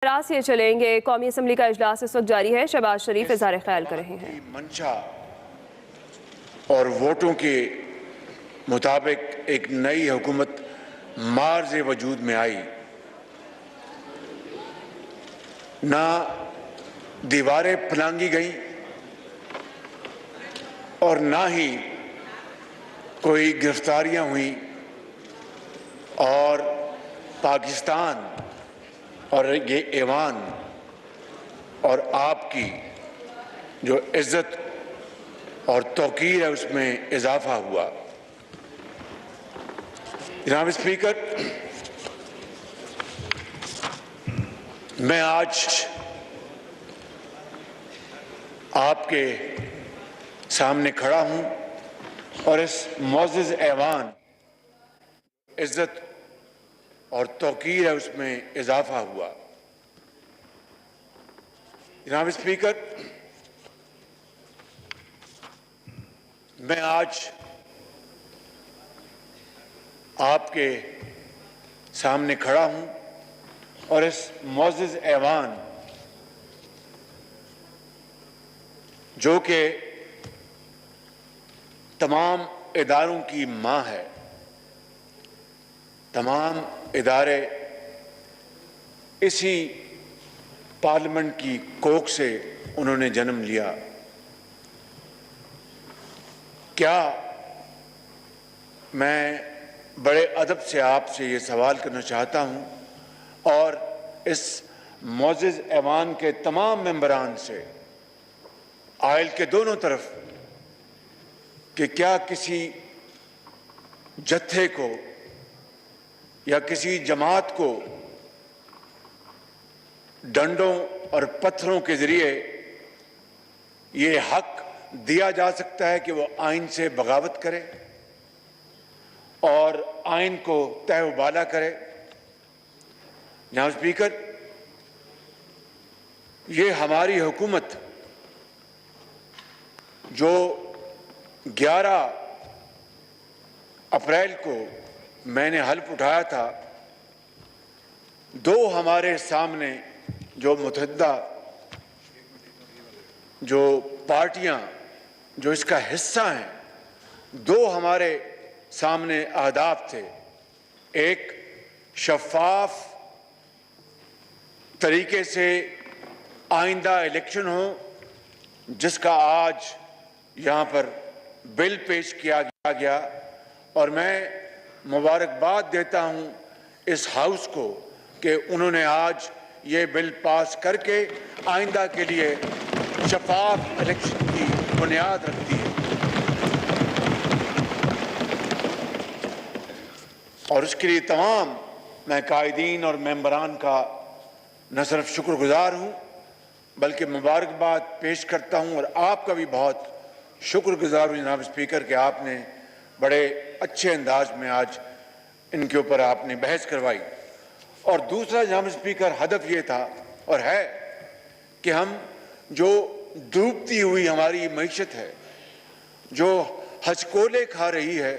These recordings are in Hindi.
से चलेंगे। कौमी असम्बली का इजलास इस वक्त जारी है। शहबाज शरीफ इज़हार ख्याल कर रहे हैं। मंशा और वोटों के मुताबिक एक नई हुकूमत मार्ज वजूद में आई। ना दीवारें फलांगी गई और ना ही कोई गिरफ्तारियां हुई और पाकिस्तान और ये ऐवान और आपकी जो इज्जत और तौकीर है उसमें इजाफा हुआ। जनाब स्पीकर, मैं आज आपके सामने खड़ा हूं और इस मोअज़्ज़ज़ ऐवान इज्जत और तौकीर है उसमें इजाफा हुआ। जनाब स्पीकर, मैं आज आपके सामने खड़ा हूं और इस मोअज़्ज़ज़ ऐवान जो कि तमाम इदारों की मां है, तमाम इदारे इसी पार्लियामेंट की कोख से उन्होंने जन्म लिया। क्या मैं बड़े अदब से आपसे ये सवाल करना चाहता हूं और इस मोअज़्ज़ज़ ऐवान के तमाम मेंबरान से आयल के दोनों तरफ कि क्या किसी जत्थे को या किसी जमात को डंडों और पत्थरों के जरिए ये हक दिया जा सकता है कि वो आइन से बगावत करे और आइन को तहवाला करे। जनाब स्पीकर, ये हमारी हुकूमत जो 11 अप्रैल को मैंने हल्फ उठाया था, दो हमारे सामने जो मुतहद्दा जो पार्टियां जो इसका हिस्सा हैं, दो हमारे सामने अहदाफ थे। एक, शफाफ तरीके से आइंदा इलेक्शन हो, जिसका आज यहाँ पर बिल पेश किया गया और मैं मुबारकबाद देता हूँ इस हाउस को कि उन्होंने आज ये बिल पास करके आइंदा के लिए शफाफ इलेक्शन की बुनियाद रख दी है। और उसके लिए तमाम मैं कायदीन और मेंबरान का न सिर्फ शुक्रगुजार हूँ बल्कि मुबारकबाद पेश करता हूँ और आपका भी बहुत शुक्रगुजार हूँ जनाब स्पीकर कि आपने बड़े अच्छे अंदाज में आज इनके ऊपर आपने बहस करवाई। और दूसरा जनाब स्पीकर, हदफ ये था और है कि हम जो डूबती हुई हमारी मईशत है, जो हचकोले खा रही है,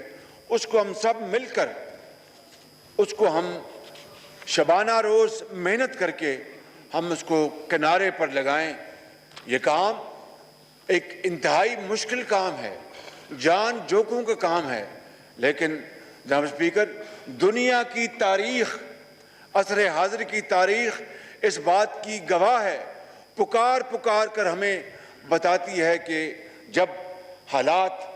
उसको हम सब मिलकर उसको हम शबाना रोज मेहनत करके हम उसको किनारे पर लगाएं। ये काम एक इंतहाई मुश्किल काम है, जान जोखों का काम है, लेकिन जनाब स्पीकर, दुनिया की तारीख, असर हाजिर की तारीख इस बात की गवाह है, पुकार पुकार कर हमें बताती है कि जब हालात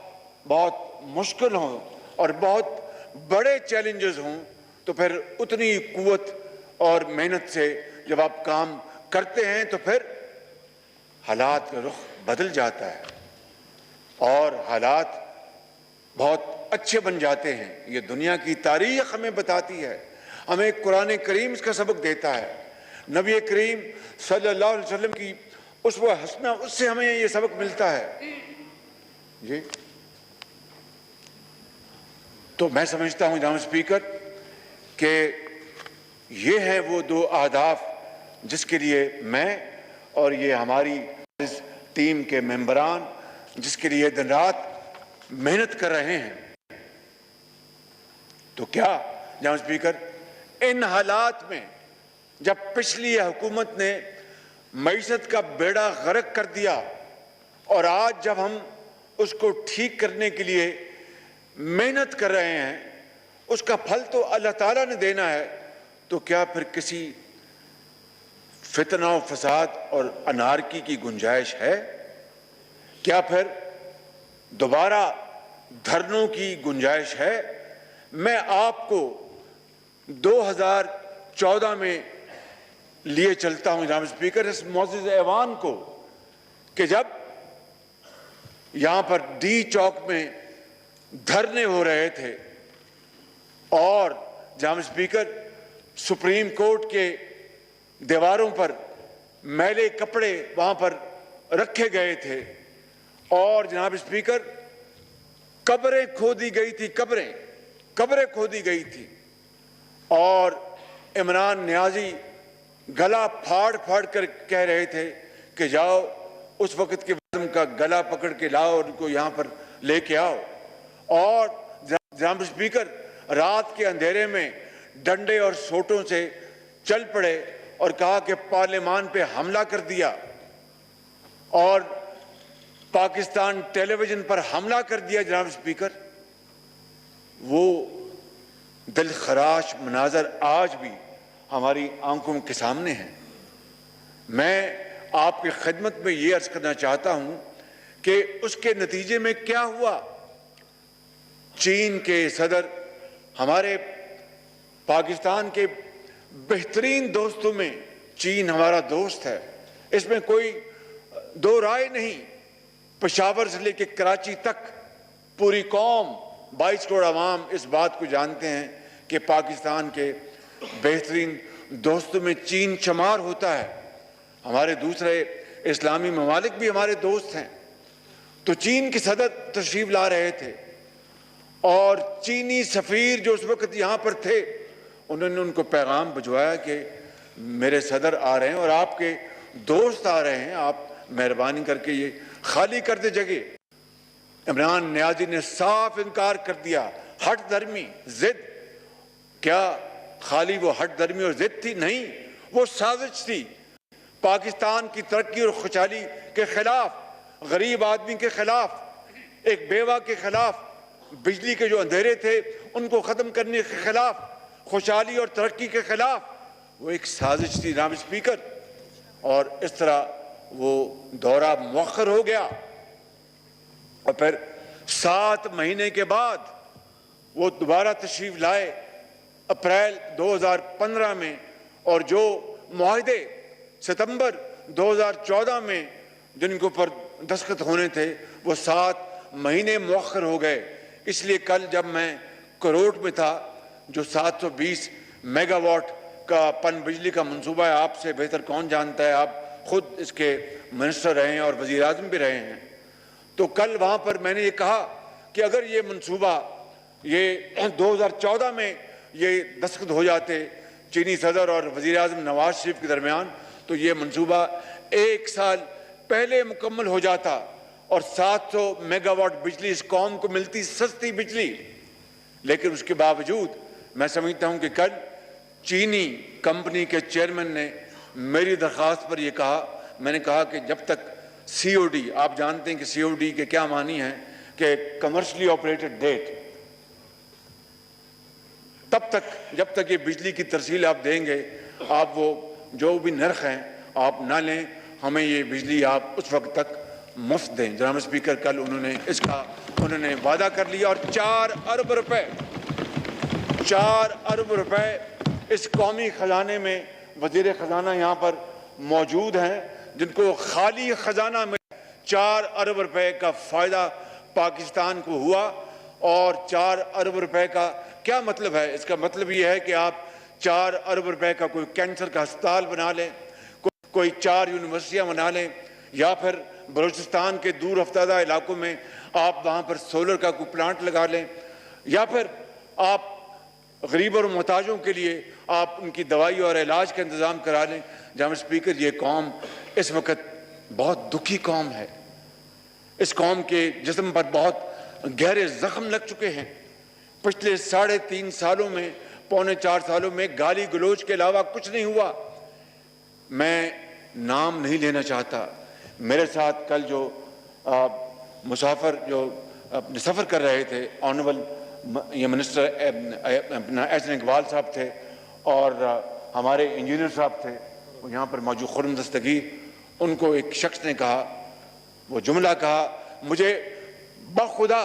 बहुत मुश्किल हों और बहुत बड़े चैलेंजेस हों तो फिर उतनी कुव्वत और मेहनत से जब आप काम करते हैं तो फिर हालात का रुख बदल जाता है और हालात बहुत अच्छे बन जाते हैं। ये दुनिया की तारीख हमें बताती है, हमें कुरान करीम इसका सबक देता है, नबी करीम सल्लल्लाहु अलैहि वसल्लम की उसवा हसना, उससे हमें ये सबक मिलता है। जी, तो मैं समझता हूं जनाब स्पीकर कि ये है वो दो अहदाफ जिसके लिए मैं और ये हमारी इस टीम के मेंबरान जिसके लिए दिन रात मेहनत कर रहे हैं। तो क्या जनाब स्पीकर, इन हालात में जब पिछली हुकूमत ने मईशत का बेड़ा गर्क कर दिया और आज जब हम उसको ठीक करने के लिए मेहनत कर रहे हैं, उसका फल तो अल्लाह ताला ने देना है, तो क्या फिर किसी फितना फसाद और अनारकी की गुंजाइश है? क्या फिर दोबारा धरनों की गुंजाइश है? मैं आपको 2014 में लिए चलता हूं जनाब स्पीकर, इस मौजूद ऐवान को, कि जब यहां पर डी चौक में धरने हो रहे थे और जनाब स्पीकर सुप्रीम कोर्ट के दीवारों पर मैले कपड़े वहां पर रखे गए थे और जनाब स्पीकर कब्रें खोदी गई थी, कब्रें खोदी गई थी और इमरान नियाजी गला फाड़ फाड़ कर कह रहे थे कि जाओ उस वक्त के वज़न का गला पकड़ के लाओ और उनको यहां पर लेके आओ। और जनाब स्पीकर रात के अंधेरे में डंडे और सोटों से चल पड़े और कहा कि पार्लियामान पे हमला कर दिया और पाकिस्तान टेलीविजन पर हमला कर दिया। जनाब स्पीकर, वो दिलखराश मनाजर आज भी हमारी आंखों के सामने है। मैं आपकी खिदमत में ये अर्ज करना चाहता हूं कि उसके नतीजे में क्या हुआ। चीन के सदर हमारे पाकिस्तान के बेहतरीन दोस्तों में चीन हमारा दोस्त है, इसमें कोई दो राय नहीं। पेशावर से लेकर कराची तक पूरी कौम 22 करोड़ अवाम इस बात को जानते हैं कि पाकिस्तान के बेहतरीन दोस्तों में चीन शुमार होता है। हमारे दूसरे इस्लामी ममालिक भी हमारे दोस्त हैं। तो चीन के सदर तशरीफ ला रहे थे और चीनी सफीर जो उस वक्त यहाँ पर थे, उन्होंने उनको पैगाम भिजवाया कि मेरे सदर आ रहे हैं और आपके दोस्त आ रहे हैं, आप मेहरबानी करके ये खाली कर दे जगह। इमरान नियाजी ने साफ इनकार कर दिया। हट धर्मी जिद, क्या खाली वो हट धर्मी और जिद थी? नहीं, वो साजिश थी पाकिस्तान की तरक्की और खुशहाली के खिलाफ, गरीब आदमी के खिलाफ, एक बेवा के खिलाफ, बिजली के जो अंधेरे थे उनको खत्म करने के खिलाफ, खुशहाली और तरक्की के खिलाफ। वो एक साजिश थी जनाब स्पीकर। और इस तरह वो दौरा मुअख्खर हो गया और फिर 7 महीने के बाद वो दोबारा तशरीफ लाए अप्रैल 2015 में, और जो मुआहदे सितंबर 2014 में जिनके ऊपर दस्तखत होने थे वो 7 महीने मुअख्खर हो गए। इसलिए कल जब मैं कोरोट में था, जो 720 मेगावाट का पन बिजली का मंसूबा है, आपसे बेहतर कौन जानता है, आप खुद इसके मिनिस्टर रहे हैं और वजीर आज़म भी रहे हैं, तो कल वहाँ पर मैंने ये कहा कि अगर ये मंसूबा ये 2014 में ये दस्तखत हो जाते चीनी सदर और वजीर आज़म नवाज शरीफ के दरमियान, तो ये मंसूबा 1 साल पहले मुकम्मल हो जाता और 700 मेगावाट बिजली इस कौम को मिलती, सस्ती बिजली। लेकिन उसके बावजूद मैं समझता हूं कि कल चीनी कंपनी के चेयरमैन ने मेरी दरख्वास्त पर यह कहा, मैंने कहा कि जब तक COD, आप जानते हैं कि COD के क्या मानी है कि कमर्शियली ऑपरेटेड डेट, तब तक जब तक ये बिजली की तरसील आप देंगे, आप वो जो भी नर्ख हैं आप ना लें, हमें ये बिजली आप उस वक्त तक मुफ्त दें। जनाब स्पीकर, कल उन्होंने वादा कर लिया और 4 अरब रुपए इस कौमी खजाने में, वजीर खजाना यहाँ पर मौजूद हैं जिनको खाली खजाना में 4 अरब रुपए का फायदा पाकिस्तान को हुआ। और 4 अरब रुपए का क्या मतलब है? इसका मतलब यह है कि आप 4 अरब रुपए का कोई कैंसर का अस्पताल बना लें, कोई 4 यूनिवर्सिटियां बना लें, या फिर बलूचिस्तान के दूर अफ्तादा इलाकों में आप वहाँ पर सोलर का कोई प्लांट लगा लें, या फिर आप गरीब और मोहताजों के लिए आप उनकी दवाई और इलाज का इंतज़ाम करा लें। जनाब स्पीकर, ये कौम इस वक्त बहुत दुखी कौम है। इस कौम के जिस्म पर बहुत गहरे जख्म लग चुके हैं। पिछले 3.5 सालों में, 3.25 सालों में गाली गलोच के अलावा कुछ नहीं हुआ। मैं नाम नहीं लेना चाहता, मेरे साथ कल जो मुसाफिर जो अपने सफ़र कर रहे थे, ऑनरेबल ये मिनिस्टर अपना एहसन इकबाल साहब थे और हमारे इंजीनियर साहब थे, वो यहाँ पर मौजूद खुर्रम दस्तगीर, उनको एक शख्स ने कहा, वो जुमला कहा, मुझे बखुदा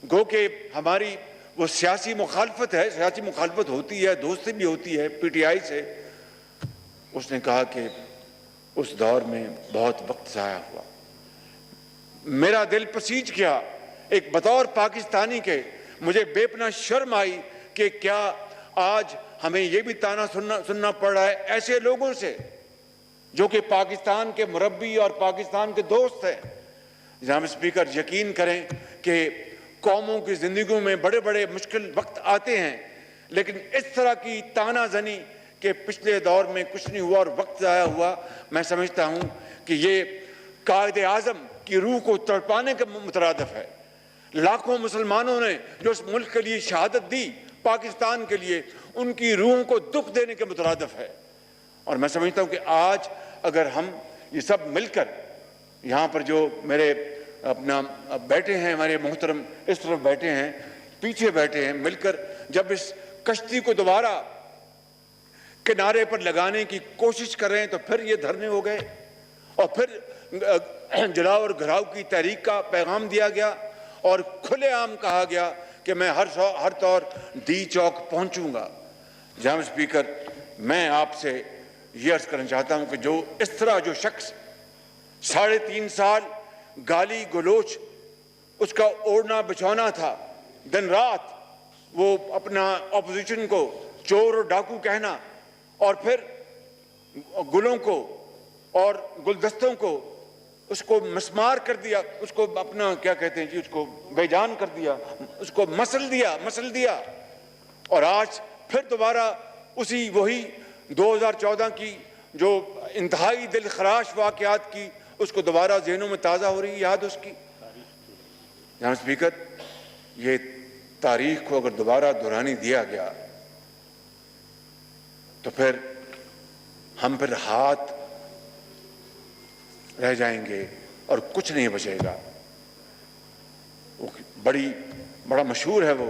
गो के हमारी वो सियासी मुखालफत है, सियासी मुखालफत होती है, दोस्ती भी होती है PTI से, उसने कहा कि उस दौर में बहुत वक्त ज़ाया हुआ। मेरा दिल पसीज गया, एक बतौर पाकिस्तानी के मुझे बेपना शर्म आई कि क्या आज हमें यह भी ताना सुनना पड़ रहा है ऐसे लोगों से जो कि पाकिस्तान के मुरब्बी और पाकिस्तान के दोस्त हैं। जनाब स्पीकर, यकीन करें कि कौमों की जिंदगियों में बड़े बड़े मुश्किल वक्त आते हैं, लेकिन इस तरह की तानाजनी कि पिछले दौर में कुछ नहीं हुआ और वक्त ज़ाया हुआ, मैं समझता हूं कि ये कायदे आज़म की रूह को तड़पाने के मुतरादिफ है। लाखों मुसलमानों ने जो इस मुल्क के लिए शहादत दी, पाकिस्तान के लिए, उनकी रूहों को दुख देने के मुतरादिफ है। और मैं समझता हूं कि आज अगर हम ये सब मिलकर, यहाँ पर जो मेरे अपना बैठे हैं, हमारे मोहतरम इस तरफ बैठे हैं, पीछे बैठे हैं, मिलकर जब इस कश्ती को दोबारा किनारे पर लगाने की कोशिश कर रहे हैं, तो फिर ये धरने हो गए और फिर जलाओ और घराव की तहरीक का पैगाम दिया गया और खुलेआम कहा गया कि मैं हर तौर डी चौक पहुंचूंगा। जनाब स्पीकर, मैं आपसे ये अर्ज करना चाहता हूं कि जो इस तरह जो शख्स 3.5 साल गाली गलोच उसका ओढ़ना बिछौना था, दिन रात वो अपना ऑपोजिशन को चोर और डाकू कहना और फिर गुलों को और गुलदस्तों को उसको मस्मार कर दिया, उसको अपना क्या कहते हैं जी, उसको बेजान कर दिया, उसको मसल दिया और आज फिर दोबारा उसी वही 2014 की जो इंतहाई दिल खराश वाक़यात की उसको दोबारा ज़हनों में ताज़ा हो रही याद उसकी। जनाब स्पीकर, ये तारीख को अगर दोबारा दोहरानी दिया गया तो फिर हम फिर हाथ रह जाएंगे और कुछ नहीं बचेगा। वो बड़ा मशहूर है वो,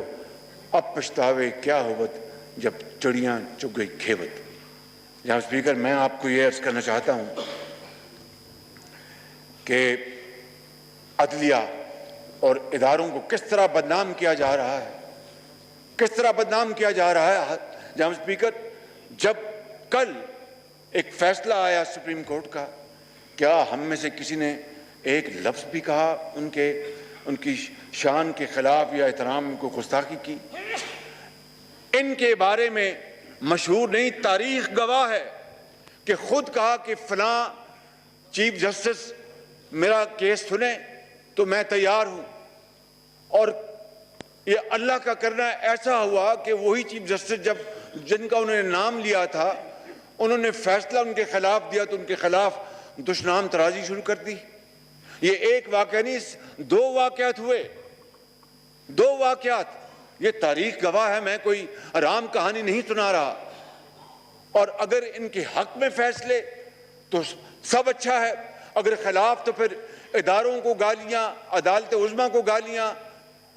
अब पछतावे क्या होवत जब चिड़ियां चुग गई खेवत। जनाब स्पीकर, मैं आपको ये अर्ज करना चाहता हूं कि अदलिया और इदारों को किस तरह बदनाम किया जा रहा है, किस तरह बदनाम किया जा रहा है। जनाब स्पीकर, जब कल एक फैसला आया सुप्रीम कोर्ट का, क्या हम में से किसी ने एक लफ्ज़ भी कहा उनकी शान के खिलाफ या एहतराम को गुस्ताखी की? इनके बारे में मशहूर नहीं, तारीख गवाह है कि खुद कहा कि फलां चीफ जस्टिस मेरा केस सुने तो मैं तैयार हूं, और ये अल्लाह का करना ऐसा हुआ कि वही चीफ जस्टिस जब जिनका उन्होंने नाम लिया था उन्होंने फैसला उनके खिलाफ दिया तो उनके खिलाफ दुश्मन तराजी शुरू कर दी। ये एक वाक़या नहीं, 2 वाक़यात हुए, 2 वाक़यात। ये तारीख गवाह है, मैं कोई आराम कहानी नहीं सुना रहा। और अगर इनके हक में फैसले तो सब अच्छा है, अगर खिलाफ तो फिर इदारों को गालियां, अदालत उज़्मा को गालियां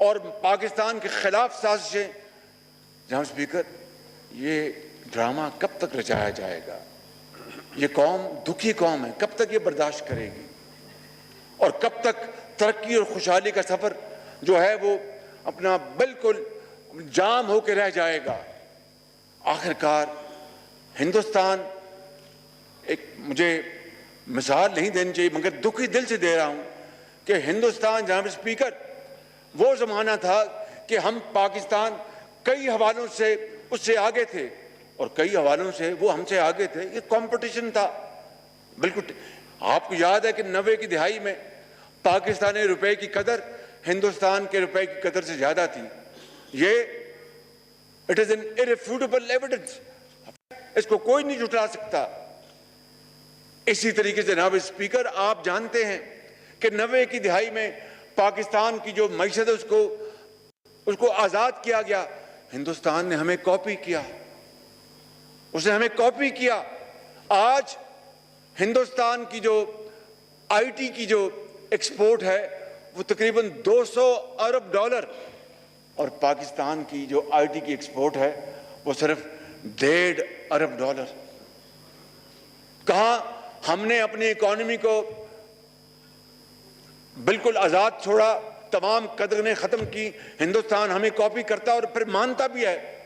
और पाकिस्तान के खिलाफ साजिशें। जनाब स्पीकर, ये ड्रामा कब तक रचाया जाएगा? ये कौम दुखी कौम है, कब तक ये बर्दाश्त करेगी? और कब तक तरक्की और खुशहाली का सफर जो है वो अपना बिल्कुल जाम होकर रह जाएगा? आखिरकार हिंदुस्तान, एक मुझे मिसाल नहीं देनी चाहिए मगर दुखी दिल से दे रहा हूं कि हिंदुस्तान, जनाब स्पीकर, वो जमाना था कि हम पाकिस्तान कई हवालों से उससे आगे थे और कई हवालों से वो हमसे आगे थे। ये कंपटीशन था बिल्कुल। आपको याद है कि 90 की दिहाई में पाकिस्तानी रुपए की कदर हिंदुस्तान के रुपए की कदर से ज्यादा थी। ये इट इज एन इररिफ्यूटेबल एविडेंस, इसको कोई नहीं जुटा सकता। इसी तरीके से जनाब स्पीकर, आप जानते हैं कि 90 की दिहाई में पाकिस्तान की जो मईशत है उसको आजाद किया गया, हिंदुस्तान ने हमें कॉपी किया, उसने हमें कॉपी किया। आज हिंदुस्तान की जो आईटी की जो एक्सपोर्ट है वो तकरीबन 200 अरब डॉलर, और पाकिस्तान की जो आईटी की एक्सपोर्ट है वो सिर्फ 1.5 अरब डॉलर। कहां हमने अपनी इकॉनमी को बिल्कुल आजाद छोड़ा, तमाम कदरें खत्म की, हिंदुस्तान हमें कॉपी करता और फिर मानता भी है।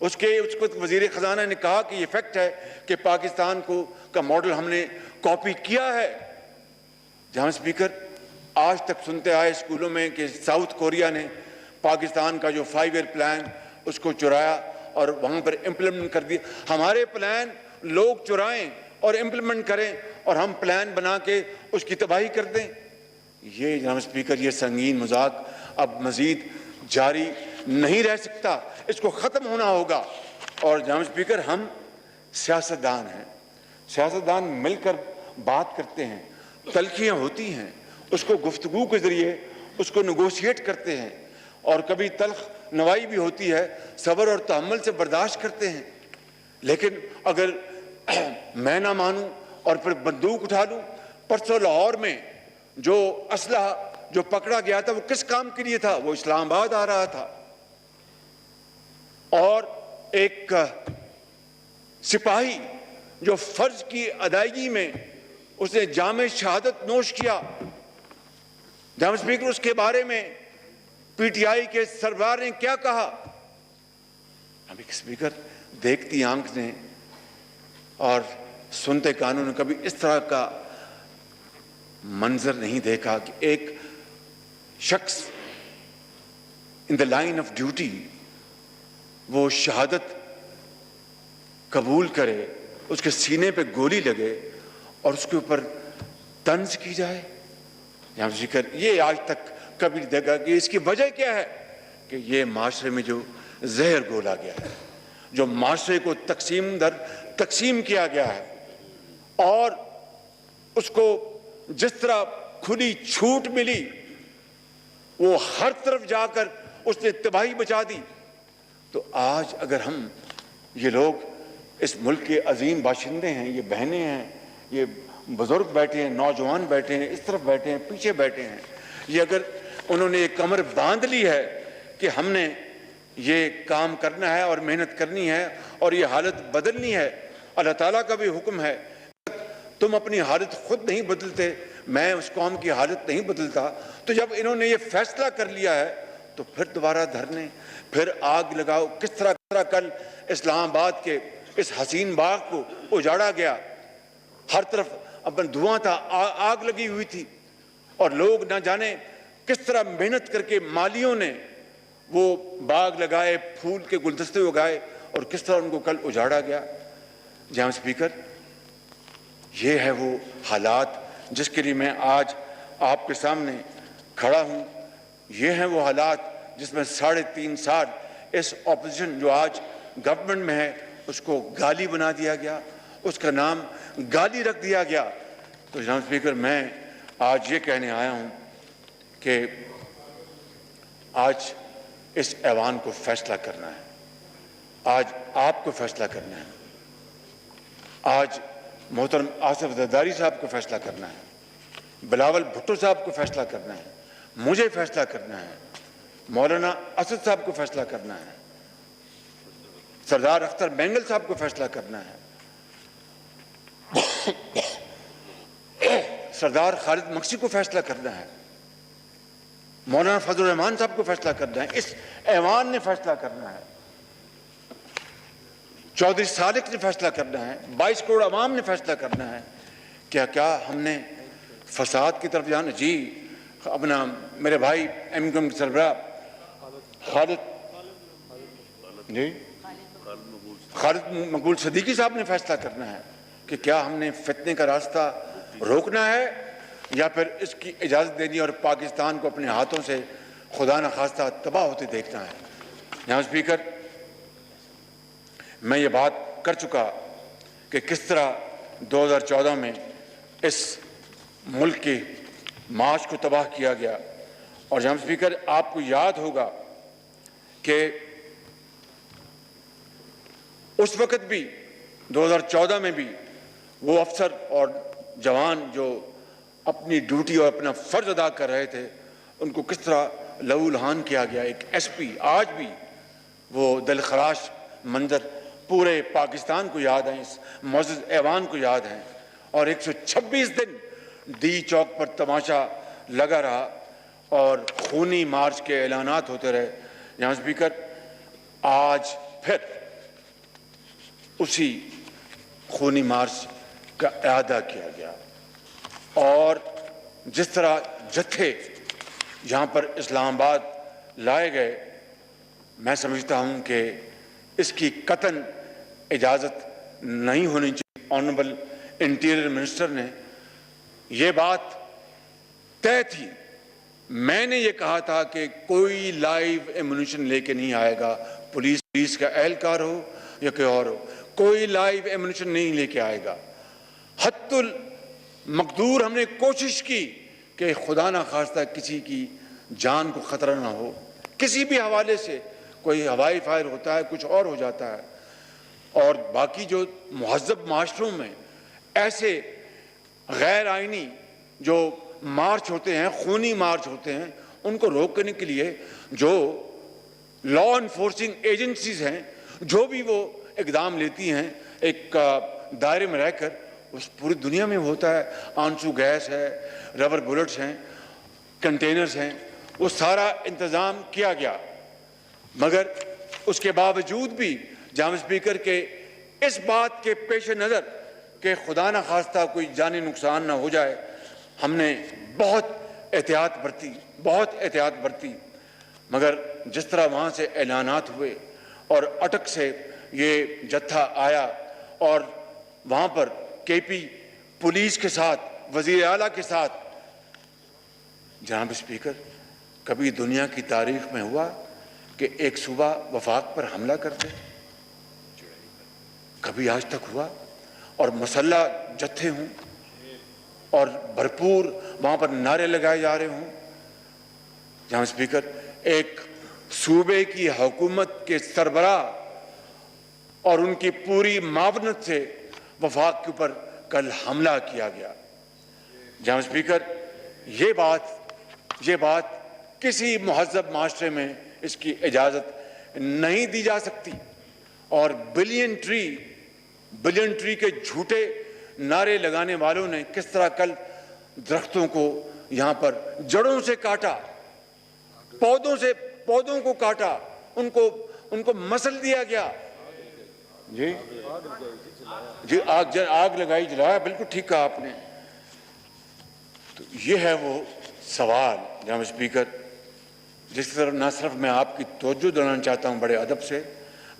उसके वजीर खजाना ने कहा कि ये फैक्ट है कि पाकिस्तान को का मॉडल हमने कॉपी किया है। जहां स्पीकर आज तक सुनते आए स्कूलों में कि साउथ कोरिया ने पाकिस्तान का जो 5 ईयर प्लान उसको चुराया और वहां पर इम्प्लीमेंट कर दिया। हमारे प्लान लोग चुराएं और इम्प्लीमेंट करें और हम प्लान बना के उसकी तबाही कर दें। ये जनाब स्पीकर, ये संगीन मजाक अब मजीद जारी नहीं रह सकता, इसको ख़त्म होना होगा। और जनाब स्पीकर, हम सियासतदान हैं, सियासतदान मिलकर बात करते हैं, तलखियाँ होती हैं, उसको गुफ्तगू के ज़रिए उसको नेगोशिएट करते हैं, और कभी तल्ख नवाई भी होती है, सब्र और तहम्मुल से बर्दाश्त करते हैं। लेकिन अगर मैं ना मानूं और फिर बंदूक उठा लूं, परसों लाहौर में जो असलहा जो पकड़ा गया था वो किस काम के लिए था? वो इस्लामाबाद आ रहा था और एक सिपाही जो फर्ज की अदायगी में उसने जामे शहादत नोश किया। जनाब स्पीकर, उसके बारे में पीटीआई के सरदार ने क्या कहा? अभी स्पीकर, देखती आंख ने और सुनते कानों ने कभी इस तरह का मंजर नहीं देखा कि एक शख्स in the line of duty वो शहादत कबूल करे, उसके सीने पे गोली लगे और उसके ऊपर तंज की जाए। यहाँ जिक्र ये आज तक कभी नहीं देखा कि इसकी वजह क्या है कि ये माशरे में जो जहर घोला गया है, जो माशरे को तकसीम दर तकसीम किया गया है, और उसको जिस तरह खुली छूट मिली वो हर तरफ जाकर उसने तबाही मचा दी। तो आज अगर हम ये लोग इस मुल्क के अजीम बाशिंदे हैं, ये बहनें हैं, ये बुजुर्ग बैठे हैं, नौजवान बैठे हैं, इस तरफ बैठे हैं, पीछे बैठे हैं, ये अगर उन्होंने एक कमर बांध ली है कि हमने ये काम करना है और मेहनत करनी है और ये हालत बदलनी है, अल्लाह ताला का भी हुक्म है, तुम अपनी हालत खुद नहीं बदलते, मैं उस कौम की हालत नहीं बदलता। तो जब इन्होंने ये फैसला कर लिया है तो फिर दोबारा धरने, फिर आग लगाओ। किस तरह कल इस्लामाबाद के इस हसीन बाग को उजाड़ा गया, हर तरफ अपन धुआं था, आग लगी हुई थी, और लोग ना जाने किस तरह मेहनत करके मालियों ने वो बाग लगाए, फूल के गुलदस्ते उगाए, और किस तरह उनको कल उजाड़ा गया। जनाब स्पीकर, ये है वो हालात जिसके लिए मैं आज आपके सामने खड़ा हूँ। ये हैं वो हालात जिसमें 3.5 साल इस ऑपोजिशन जो आज गवर्नमेंट में है उसको गाली बना दिया गया, उसका नाम गाली रख दिया गया। तो जनाब स्पीकर, मैं आज ये कहने आया हूँ कि आज इस ऐवान को फैसला करना है, आज आपको फैसला करना है, आज मोहतरम आसिफ जरदारी साहब को फैसला करना है, बिलावल भुट्टो साहब को फैसला करना है, मुझे फैसला करना है, मौलाना असद साहब को फैसला करना है, सरदार अख्तर बेंगल साहब को फैसला करना है, सरदार खालिद मक्सी को फैसला करना है, मौलाना फजल रहमान साहब को फैसला करना है, इस ऐवान ने फैसला करना है, चौधरी सादिक ने फैसला करना है, 22 करोड़ अवाम ने फैसला करना है। क्या हमने फसाद की तरफ जाना? जी, अपना मेरे भाई एमकम के सरबराह खालिद मकबूल सदीकी साहब ने फैसला करना है कि क्या हमने फितने का रास्ता रोकना है या फिर इसकी इजाज़त देनी और पाकिस्तान को अपने हाथों से खुदा न खास्ता तबाह होते देखना है। यहाँ स्पीकर, मैं ये बात कर चुका कि किस तरह 2014 में इस मुल्क के माश को तबाह किया गया। और जनाब स्पीकर, आपको याद होगा कि उस वक़्त भी 2014 में भी वो अफसर और जवान जो अपनी ड्यूटी और अपना फर्ज अदा कर रहे थे उनको किस तरह लहूलुहान किया गया। एक एसपी, आज भी वो दिलखराश मंजर पूरे पाकिस्तान को याद है, इस मौजूद ऐवान को याद है। और 126 दिन डी चौक पर तमाशा लगा रहा और खूनी मार्च के ऐलानात होते रहे। जहाँ स्पीकर, आज फिर उसी खूनी मार्च का इरादा किया गया और जिस तरह जत्थे यहाँ पर इस्लामाबाद लाए गए, मैं समझता हूँ कि इसकी कतन इजाज़त नहीं होनी चाहिए। ऑनरेबल इंटीरियर मिनिस्टर ने ये बात तय थी, मैंने ये कहा था कि कोई लाइव एमुनिशन लेके नहीं आएगा, पुलिस का एहलकार हो या कोई और हो, कोई लाइव एमुनिशन नहीं लेके आएगा। हत्तुल मकदूर हमने कोशिश की कि खुदा ना खास्ता किसी की जान को खतरा ना हो, किसी भी हवाले से, कोई हवाई फायर होता है, कुछ और हो जाता है। और बाकी जो मुहज़्ज़ब माशरों में ऐसे गैर आइनी जो मार्च होते हैं, खूनी मार्च होते हैं, उनको रोकने के लिए जो लॉ इन्फोर्सिंग एजेंसीज हैं, जो भी वो इकदाम लेती हैं एक दायरे में रहकर, उस पूरी दुनिया में होता है। आंसू गैस है, रबर बुलेट्स हैं, कंटेनर्स हैं, वो सारा इंतज़ाम किया गया। मगर उसके बावजूद भी जाम स्पीकर के इस बात के पेश नज़र कि खुदा न खास्ता कोई जानी नुकसान ना हो जाए, हमने बहुत एहतियात बरती। मगर जिस तरह वहाँ से ऐलानात हुए और अटक से ये जत्था आया और वहाँ पर केपी पुलिस के साथ, वज़ीर आला के साथ, जनाब स्पीकर, कभी दुनिया की तारीख में हुआ कि एक सूबा वफाक पर हमला कर दे? कभी आज तक हुआ? और मसल्ला जत्थे हों और भरपूर वहाँ पर नारे लगाए जा रहे हों। जहाँ स्पीकर, एक सूबे की हुकूमत के सरबराह और उनकी पूरी मावनत से वफाक के ऊपर कल हमला किया गया। जहाँ स्पीकर, ये बात किसी मुहज़्ज़ब माशरे में इसकी इजाज़त नहीं दी जा सकती। और बिलियन ट्री के झूठे नारे लगाने वालों ने किस तरह कल दरख्तों को यहाँ पर जड़ों से काटा, पौधों को काटा, उनको मसल दिया गया। जी आग लगाई, जलाया, बिल्कुल ठीक कहा आपने। तो ये है वो सवाल जनाब स्पीकर, जिस तरफ ना सिर्फ मैं आपकी तवज्जो दिलाना चाहता हूँ बड़े अदब से,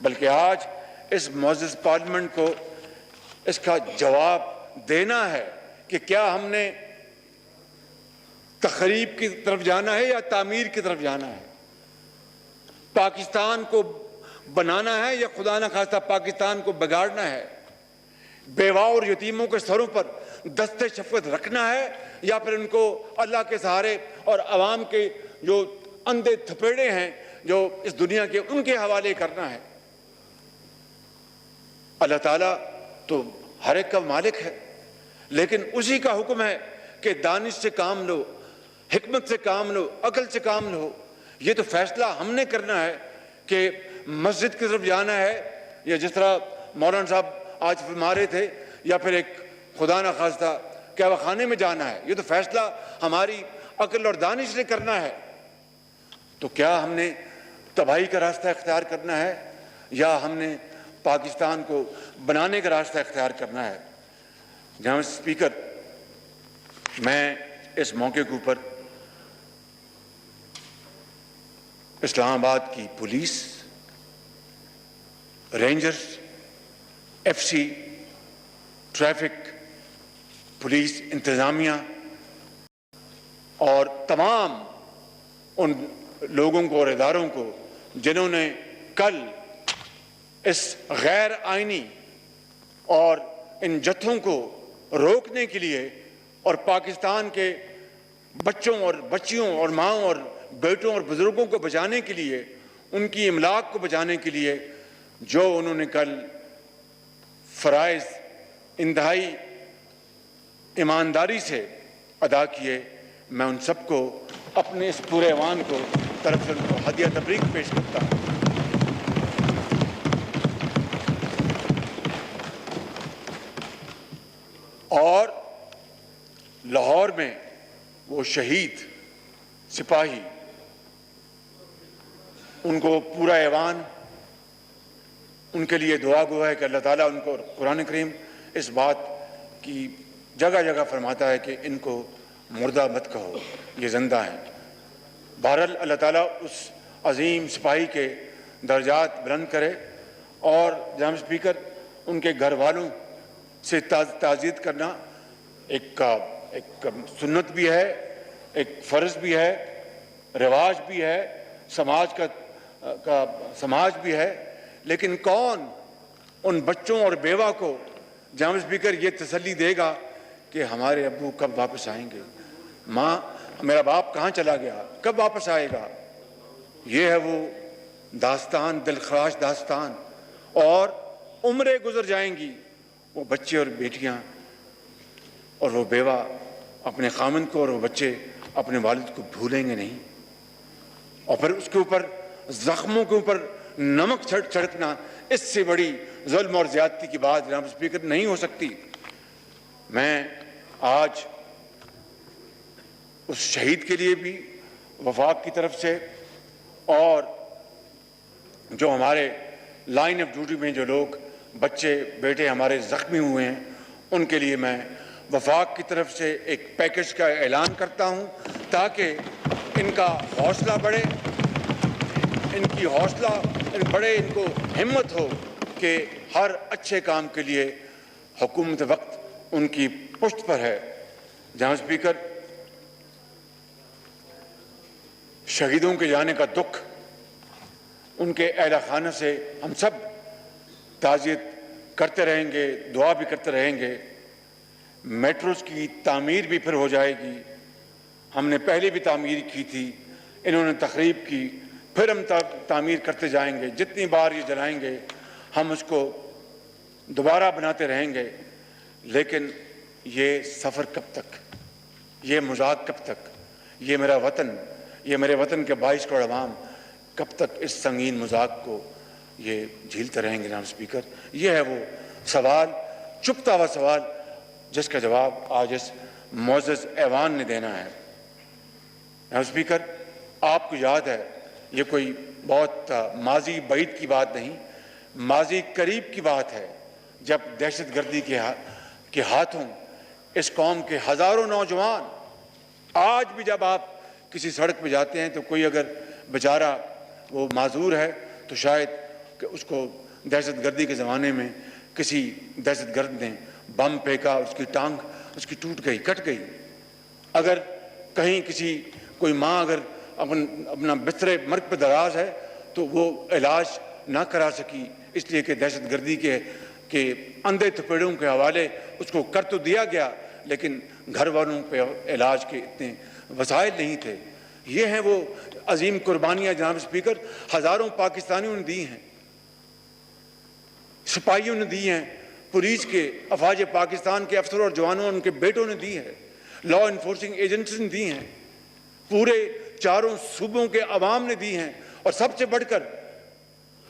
बल्कि आज इस मुअज़्ज़ज़ पार्लियामेंट को इसका जवाब देना है कि क्या हमने तखरीब की तरफ जाना है या तामीर की तरफ जाना है, पाकिस्तान को बनाना है या खुदा न खास्ता पाकिस्तान को बिगाड़ना है, बेवा और यतीमों के सरों पर दस्ते शफ़क़त रखना है या फिर उनको अल्लाह के सहारे और अवाम के जो अंधे थपेड़े हैं जो इस दुनिया के, उनके हवाले करना है। अल्लाह ताला तो हर एक का मालिक है, लेकिन उसी का हुक्म है कि दानिश से काम लो, हिकमत से काम लो, अकल से काम लो। ये तो फैसला हमने करना है कि मस्जिद की तरफ जाना है या जिस तरह मौलाना साहब आज फरमा रहे थे, या फिर एक खुदा न खास्ता कहवा खाने में जाना है। ये तो फैसला हमारी अकल और दानिश ने करना है। तो क्या हमने तबाही का रास्ता इख्तियार करना है या हमने पाकिस्तान को बनाने का रास्ता इख्तियार करना है? जनाब स्पीकर, मैं इस मौके के ऊपर इस्लामाबाद की police, rangers, FC, traffic police इंतज़ामिया और तमाम उन लोगों को और इदारों को जिन्होंने कल इस गैर आइनी और इन जत्थों को रोकने के लिए और पाकिस्तान के बच्चों और बच्चियों और माँओं और बेटों और बुज़ुर्गों को बचाने के लिए, उनकी इमलाक को बचाने के लिए जो उन्होंने कल फ़राइज़ इंतहाई ईमानदारी से अदा किए, मैं उन सबको अपने इस पूरे ऐवान को तरफ से उनको हदिया तबरीक पेश करता हूँ। और लाहौर में वो शहीद सिपाही, उनको पूरा ऐवान उनके लिए दुआ गो है कि अल्लाह ताला उनको, कुरान करीम इस बात की जगह जगह फरमाता है कि इनको मुर्दा मत कहो, ये जिंदा हैं। बहरहाल अल्लाह ताला उस अजीम सिपाही के दर्जात बुलंद करे। और जनाब स्पीकर, उनके घर वालों से ताज़ीद करना एक सुन्नत भी है, एक फ़र्ज़ भी है, रिवाज भी है, समाज भी है। लेकिन कौन उन बच्चों और बेवा को जनाब स्पीकर ये तसल्ली देगा कि हमारे अब्बू कब वापस आएंगे, माँ मेरा बाप कहाँ चला गया, कब वापस आएगा। ये है वो दास्तान, दिलखराश दास्तान। और उम्रें गुजर जाएंगी, वो बच्चे और बेटियां और वो बेवा अपने खामन को और वो बच्चे अपने वालिद को भूलेंगे नहीं। और फिर उसके ऊपर जख्मों के ऊपर नमक छिड़कना, इससे बड़ी जुल्म और ज्यादती की बात जनाब स्पीकर नहीं हो सकती। मैं आज उस शहीद के लिए भी वफाक की तरफ से, और जो हमारे लाइन ऑफ ड्यूटी में जो लोग बच्चे बेटे हमारे ज़ख्मी हुए हैं, उनके लिए मैं वफाक की तरफ से एक पैकेज का ऐलान करता हूं, ताकि इनका हौसला बढ़े, इनकी हौसला बढ़े, इनको हिम्मत हो कि हर अच्छे काम के लिए हुकूमत वक्त उनकी पुष्ट पर है। जनाब स्पीकर, शहीदों के जाने का दुख, उनके अहला खाना से हम सब ताज़ियत करते रहेंगे, दुआ भी करते रहेंगे। मेट्रोस की तामीर भी फिर हो जाएगी। हमने पहले भी तामीर की थी, इन्होंने तकरीब की, फिर हम तामीर करते जाएंगे। जितनी बार ये जलाएंगे हम उसको दोबारा बनाते रहेंगे। लेकिन ये सफ़र कब तक, ये मजाक कब तक, ये मेरा वतन, ये मेरे वतन के 22 करोड़ अवाम कब तक इस संगीन मजाक को ये झीलते रहेंगे। जनाब स्पीकर, ये है वो सवाल, चुपता हुआ सवाल, जिसका जवाब आज इस मोअज़्ज़ज़ ऐवान ने देना है। जनाब स्पीकर, आपको याद है, ये कोई बहुत माजी बईद की बात नहीं, माजी करीब की बात है, जब दहशतगर्दी के हाथों इस कौम के हज़ारों नौजवान, आज भी जब आप किसी सड़क पर जाते हैं तो कोई अगर बेचारा वो माजूर है तो शायद कि उसको दहशतगर्दी के ज़माने में किसी दहशतगर्द ने बम फेंका, उसकी टांग उसकी टूट गई, कट गई। अगर कहीं कोई माँ अगर अपना बिस्तरे मर्ग पर दराज है तो वो इलाज ना करा सकी, इसलिए कि दहशतगर्दी के अंधे थपेड़ों के हवाले उसको कर तो दिया गया, लेकिन घर वालों पे इलाज के इतने वसाइल नहीं थे। ये हैं वो अजीम कुर्बानियाँ जनाब स्पीकर, हज़ारों पाकिस्तानियों ने दी हैं, सिपाहियों ने दी हैं, पुलिस के अफवाज पाकिस्तान के अफसरों और जवानों और उनके बेटों ने दी है, लॉ इन्फोर्सिंग एजेंसी ने दी हैं, पूरे चारों सूबों के अवाम ने दी हैं, और सबसे बढ़कर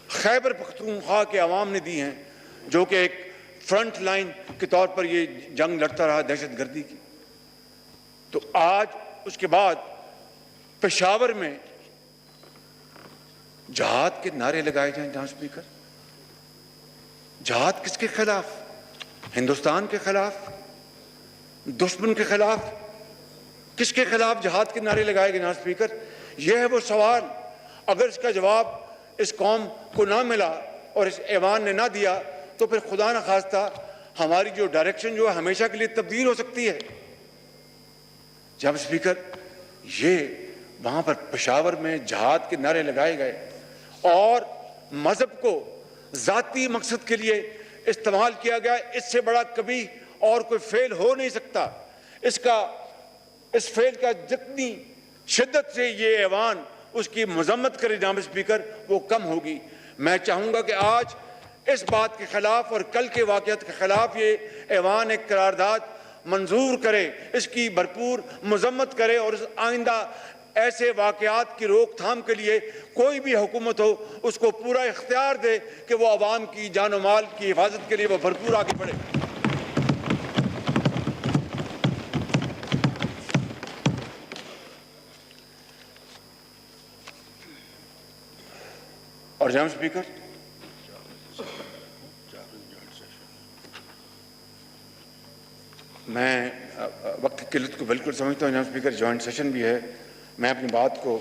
खैबर पख्तूनख्वा के अवाम ने दी हैं, जो कि एक फ्रंट लाइन के तौर पर ये जंग लड़ता रहा दहशतगर्दी की। तो आज उसके बाद पेशावर में जहाद के नारे लगाए जाएं। जहां स्पीकर, जहाद किसके खिलाफ? हिंदुस्तान के खिलाफ, दुश्मन के खिलाफ, किसके खिलाफ जहाद के नारे लगाए गए? जहां स्पीकर, यह है वो सवाल। अगर इसका जवाब इस कौम को ना मिला और इस ऐवान ने ना दिया तो फिर खुदा न खास्ता हमारी जो डायरेक्शन जो है हमेशा के लिए तब्दील हो सकती है। जब स्पीकर, ये वहां पर पेशावर में जहाद के नारे लगाए गए और मजहब को जाती मकसद के लिए इस्तेमाल किया गया, इससे बड़ा कभी और कोई फेल हो नहीं सकता। इस फेल का जितनी शिद्दत से ये ऐवान उसकी मजम्मत करे जनाब स्पीकर, वो कम होगी। मैं चाहूंगा कि आज इस बात के खिलाफ और कल के वाक़यात के खिलाफ ये ऐवान एक करारदाद मंजूर करे, इसकी भरपूर मजम्मत करे और आइंदा ऐसे वाक़यात की रोकथाम के लिए कोई भी हुकूमत हो उसको पूरा इख्तियार दे कि वो आवाम की जान और माल की हिफाजत के लिए वो भरपूर आगे बढ़े। और जनाब स्पीकर, मैं वक्त की किल्लत को बिल्कुल समझता हूँ। जनाब स्पीकर, जॉइंट सेशन भी है, मैं अपनी बात को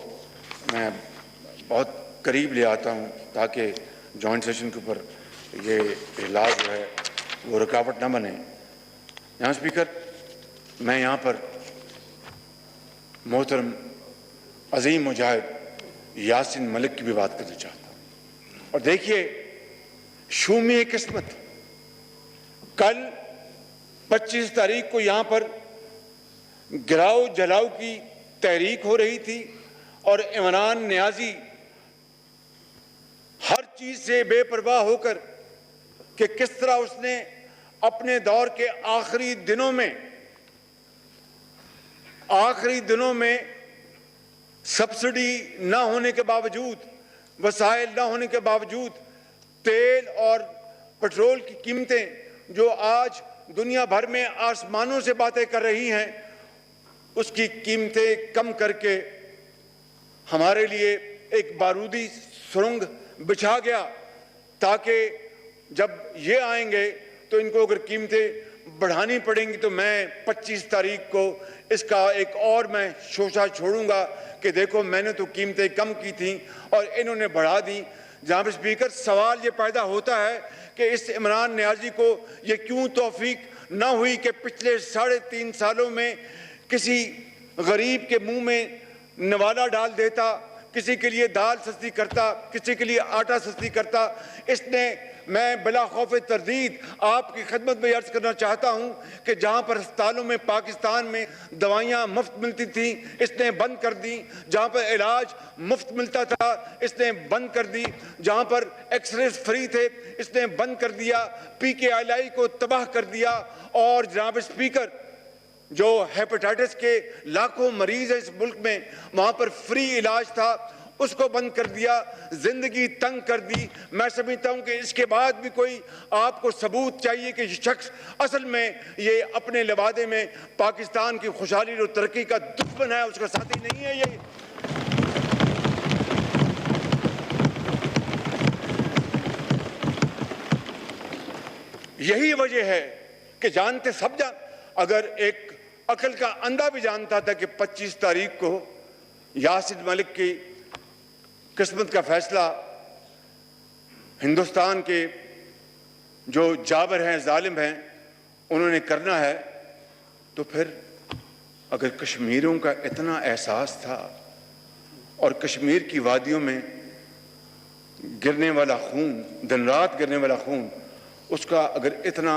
मैं बहुत करीब ले आता हूँ ताकि जॉइंट सेशन के ऊपर ये इजलास जो है वो रुकावट ना बने। जनाब स्पीकर, मैं यहाँ पर मोहतरम अजीम मुजाहिद यासिन मलिक की भी बात करना चाहता हूँ। और देखिए, शूमी किस्मत, कल 25 तारीख को यहाँ पर गिराओ जलाओ की तहरीक हो रही थी और इमरान नियाजी हर चीज से बेपरवाह होकर कि किस तरह उसने अपने दौर के आखिरी दिनों में सब्सिडी न होने के बावजूद, वसाइल न होने के बावजूद तेल और पेट्रोल की कीमतें जो आज दुनिया भर में आसमानों से बातें कर रही हैं, उसकी कीमतें कम करके हमारे लिए एक बारूदी सुरंग बिछा गया ताकि जब ये आएंगे तो इनको अगर कीमतें बढ़ानी पड़ेंगी तो मैं 25 तारीख को इसका एक और मैं शोशा छोड़ूंगा कि देखो मैंने तो कीमतें कम की थी और इन्होंने बढ़ा दी। जनाब स्पीकर, सवाल ये पैदा होता है कि इस इमरान नियाजी को ये क्यों तौफीक न हुई कि पिछले 3.5 सालों में किसी गरीब के मुंह में नवाला डाल देता, किसी के लिए दाल सस्ती करता, किसी के लिए आटा सस्ती करता। मैं बिला खौफ तरदीद आपकी खिदमत में अर्ज करना चाहता हूं कि जहां पर अस्पतालों में पाकिस्तान में दवाइयां मुफ्त मिलती थी, इसने बंद कर दी। जहां पर इलाज मुफ्त मिलता था, इसने बंद कर दी। जहां पर एक्सरे फ्री थे, इसने बंद कर दिया। PKLI को तबाह कर दिया। और जनाब स्पीकर, जो हेपेटाइटिस के लाखों मरीज है इस मुल्क में, वहां पर फ्री इलाज था, उसको बंद कर दिया, जिंदगी तंग कर दी। मैं समझता हूं कि इसके बाद भी कोई आपको सबूत चाहिए कि शख्स असल में ये अपने लवादे में पाकिस्तान की खुशहाली और तरक्की का दुश्मन है, उसका साथी नहीं है। ये यही वजह है कि जानते सब अगर एक अकल का अंधा भी जानता था कि 25 तारीख को यासिन मलिक की किस्मत का फैसला हिंदुस्तान के जो जाबर हैं, जालिम हैं, उन्होंने करना है, तो फिर अगर कश्मीरियों का इतना एहसास था और कश्मीर की वादियों में गिरने वाला खून, दिन रात गिरने वाला खून, उसका अगर इतना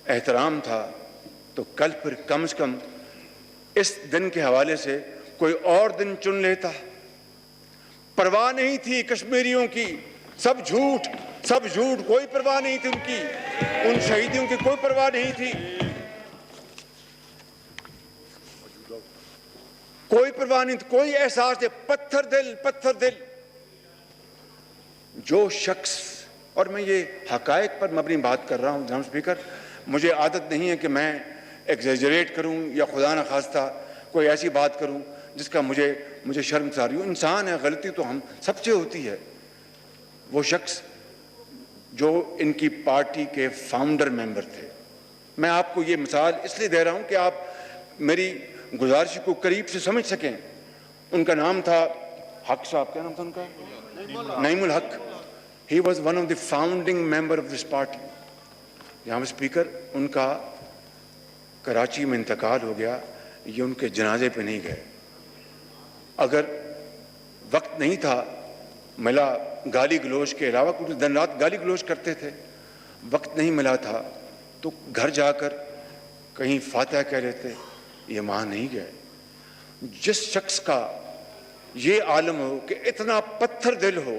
एहतराम था तो कल फिर कम से कम इस दिन के हवाले से कोई और दिन चुन लेता। परवाह नहीं थी कश्मीरियों की, सब झूठ, कोई परवाह नहीं थी उनकी, उन शहीदियों की कोई परवाह नहीं थी, कोई परवाह नहीं थी, कोई एहसास है। पत्थर दिल जो शख्स, और मैं ये हकायक पर मबनी बात कर रहा हूं जनाब स्पीकर, मुझे आदत नहीं है कि मैं एग्जेजरेट करूं या खुदा न खास्ता कोई ऐसी बात करूं जिसका मुझे शर्मसारी हो। इंसान है, गलती तो हम सबसे होती है। वो शख्स जो इनकी पार्टी के फाउंडर मेंबर थे, मैं आपको ये मिसाल इसलिए दे रहा हूं कि आप मेरी गुजारिश को करीब से समझ सकें। उनका नाम था हक साहब, क्या नाम था उनका? नईमुल हक। He was one of the founding member of this party. यहाँ स्पीकर, उनका कराची में इंतकाल हो गया, ये उनके जनाजे पे नहीं गए। अगर वक्त नहीं था, मिला गाली गलोच के अलावा, क्योंकि दिन रात गाली गलोच करते थे, वक्त नहीं मिला था तो घर जाकर कहीं फातिहा कह लेते, ये वहाँ नहीं गए। जिस शख्स का ये आलम हो कि इतना पत्थर दिल हो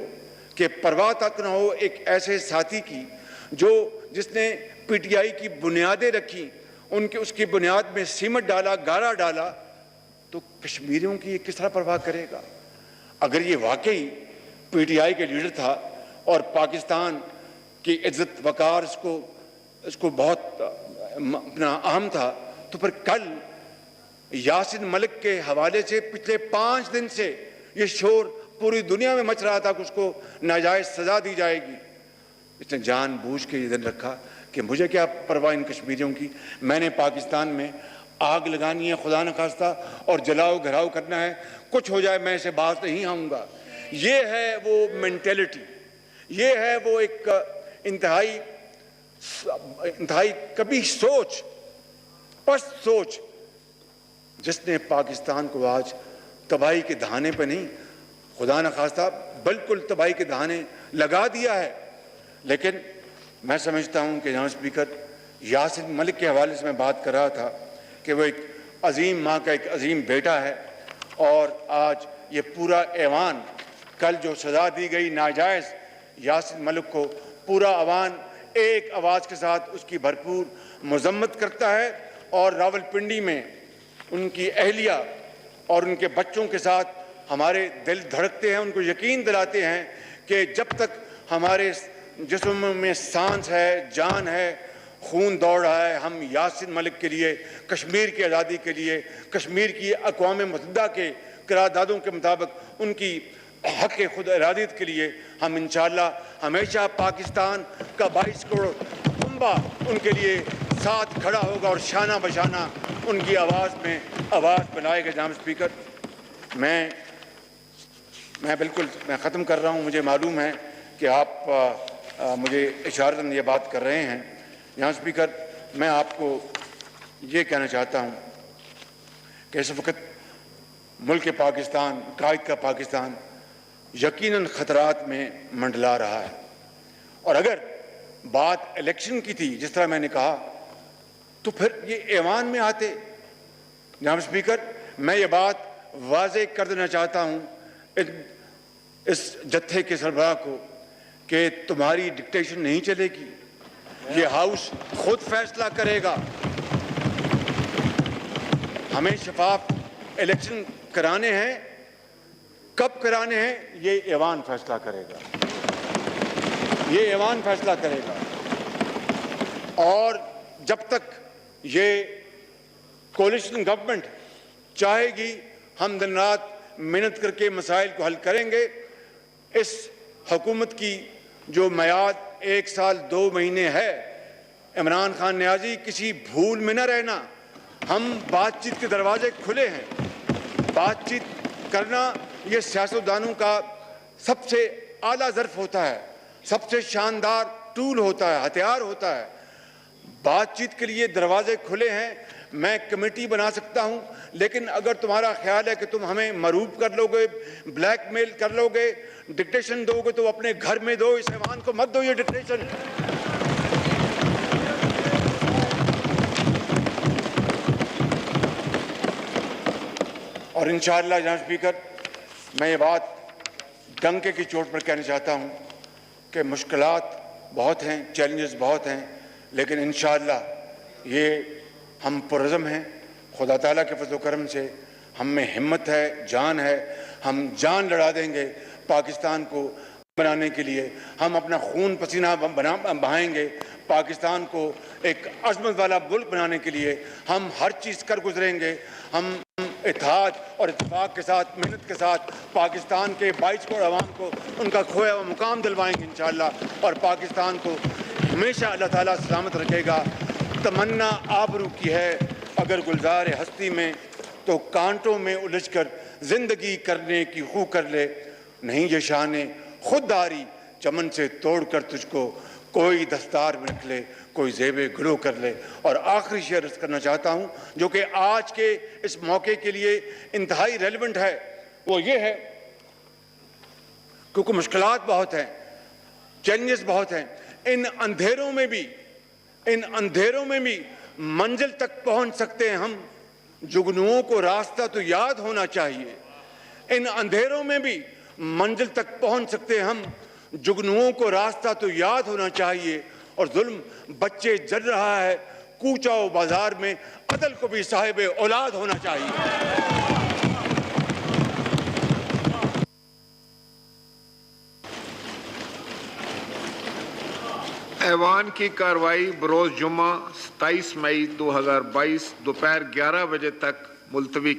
कि परवाह तक ना हो एक ऐसे साथी की जिसने PTI की बुनियादें रखी, उनके उसकी बुनियाद में सीमेंट डाला, गारा डाला, तो कश्मीरियों की ये किस तरह परवाह करेगा? अगर ये वाकई पीटीआई के लीडर था और पाकिस्तान की इज्जत वकार इसको बहुत अपना अहम था, तो फिर कल यासिन मलिक के हवाले से पिछले 5 दिन से ये शोर पूरी दुनिया में मच रहा था कि उसको नाजायज सजा दी जाएगी। इसने जानबूझ के ये दिन रखा कि मुझे क्या परवाह इन कश्मीरियों की, मैंने पाकिस्तान में आग लगानी है खुदा न खास्ता और जलाओ घराओ करना है, कुछ हो जाए मैं इसे बाज नहीं आऊँगा। ये है वो मेंटेलिटी, ये है वो एक इंतहाई कभी सोच, स्पष्ट सोच, जिसने पाकिस्तान को आज तबाही के दहाने पर नहीं, खुदा न खास्ता बिल्कुल तबाही के दहाने लगा दिया है। लेकिन मैं समझता हूं कि जनाब स्पीकर, यासिन मलिक के हवाले से मैं बात कर रहा था कि वो एक अजीम माँ का एक अजीम बेटा है, और आज ये पूरा ऐवान, कल जो सजा दी गई नाजायज़ यासिन मलिक को, पूरा अवान एक आवाज़ के साथ उसकी भरपूर मजम्मत करता है। और रावलपिंडी में उनकी अहलिया और उनके बच्चों के साथ हमारे दिल धड़कते हैं, उनको यकीन दिलाते हैं कि जब तक हमारे जिस्म में सांस है, जान है, खून दौड़ रहा है, हम यासिन मलिक के लिए, कश्मीर की आज़ादी के लिए, कश्मीर की अक़वाम मुत्तहिदा के करारदादों के मुताबिक उनकी हक़ खुद इरादियत के लिए हम इंशाअल्लाह हमेशा पाकिस्तान का 22 करोड़ कुंबा उनके लिए साथ खड़ा होगा और शाना बशाना उनकी आवाज़ में आवाज़ बनाएगा। जनाब स्पीकर, मैं ख़त्म कर रहा हूँ। मुझे मालूम है कि आप मुझे इशारतन ये बात कर रहे हैं। जनाब स्पीकर, मैं आपको ये कहना चाहता हूँ कि इस वक्त मुल्क पाकिस्तान, कायद का पाकिस्तान यकीनन ख़तरात में मंडला रहा है। और अगर बात इलेक्शन की थी, जिस तरह मैंने कहा, तो फिर ये ऐवान में आते। जनाब स्पीकर, मैं ये बात वाज़ेह कर देना चाहता हूँ इस जत्थे के सरबराह को कि तुम्हारी डिक्टेशन नहीं चलेगी, ये हाउस खुद फैसला करेगा। हमें शफाफ इलेक्शन कराने हैं, कब कराने हैं ये ऐवान फैसला करेगा, ये ऐवान फैसला करेगा। और जब तक ये कोलिशन गवर्नमेंट चाहेगी, हम दिन रात मेहनत करके मसाइल को हल करेंगे। इस हुकूमत की जो मियाद 1 साल 2 महीने है, इमरान खान न्याजी किसी भूल में न रहना। हम बातचीत के दरवाजे खुले हैं, बातचीत करना ये सियासतदानों का सबसे आला ज़र्फ होता है, सबसे शानदार टूल होता है, हथियार होता है। बातचीत के लिए दरवाजे खुले हैं। मैं कमेटी बना सकता हूं, लेकिन अगर तुम्हारा ख्याल है कि तुम हमें मरूब कर लोगे, ब्लैकमेल कर लोगे, डिक्टेशन दोगे, तो अपने घर में दो, इस ऐवान को मत दो ये डिक्टेशन। और इंशाअल्लाह जनाब स्पीकर, मैं ये बात डंके की चोट पर कहना चाहता हूँ कि मुश्किलात बहुत हैं, चैलेंजेस बहुत हैं, लेकिन इंशाअल्लाह ये हम पुरज़म हैं। खुदा ताला के फज़ल व करम से हम में हिम्मत है, जान है, हम जान लड़ा देंगे पाकिस्तान को बनाने के लिए। हम अपना खून पसीना बहाएंगे पाकिस्तान को एक अज़मत वाला मुल्क बनाने के लिए। हम हर चीज़ कर गुजरेंगे। हम इत्तेहाद और इत्तेफाक के साथ, मेहनत के साथ पाकिस्तान के 22 करोड़ अवाम को उनका खोया हुआ मुकाम दिलवाएंगे इंशाअल्लाह। और पाकिस्तान को हमेशा अल्लाह ताला सलामत रखेगा। तमन्ना आबरू की है अगर गुलजार हस्ती में, तो कांटों में उलझकर जिंदगी करने की खू कर ले। नहीं ये शाने खुददारी चमन से तोड़कर तुझको कोई दस्तार में रख ले, कोई ज़ेबे गुलो कर ले। और आखिरी शेर अर्ज़ करना चाहता हूँ जो कि आज के इस मौके के लिए इंतहाई रेलिवेंट है, वो ये है क्योंकि मुश्किलात बहुत हैं, चैलेंजेस बहुत हैं। इन अंधेरों में भी मंजिल तक पहुंच सकते हैं हम। जुगनुओं को रास्ता तो याद होना चाहिए। इन अंधेरों में भी मंजिल तक पहुंच सकते हैं हम, जुगनुओं को रास्ता तो याद होना चाहिए। और जुल्म बच्चे जल रहा है, कूचा बाजार में अदल को भी साहिब औलाद होना चाहिए। ऐवान की कार्रवाई बरोज़ जुम्मा 27 मई 2022 दोपहर 11 बजे तक मुलतवी की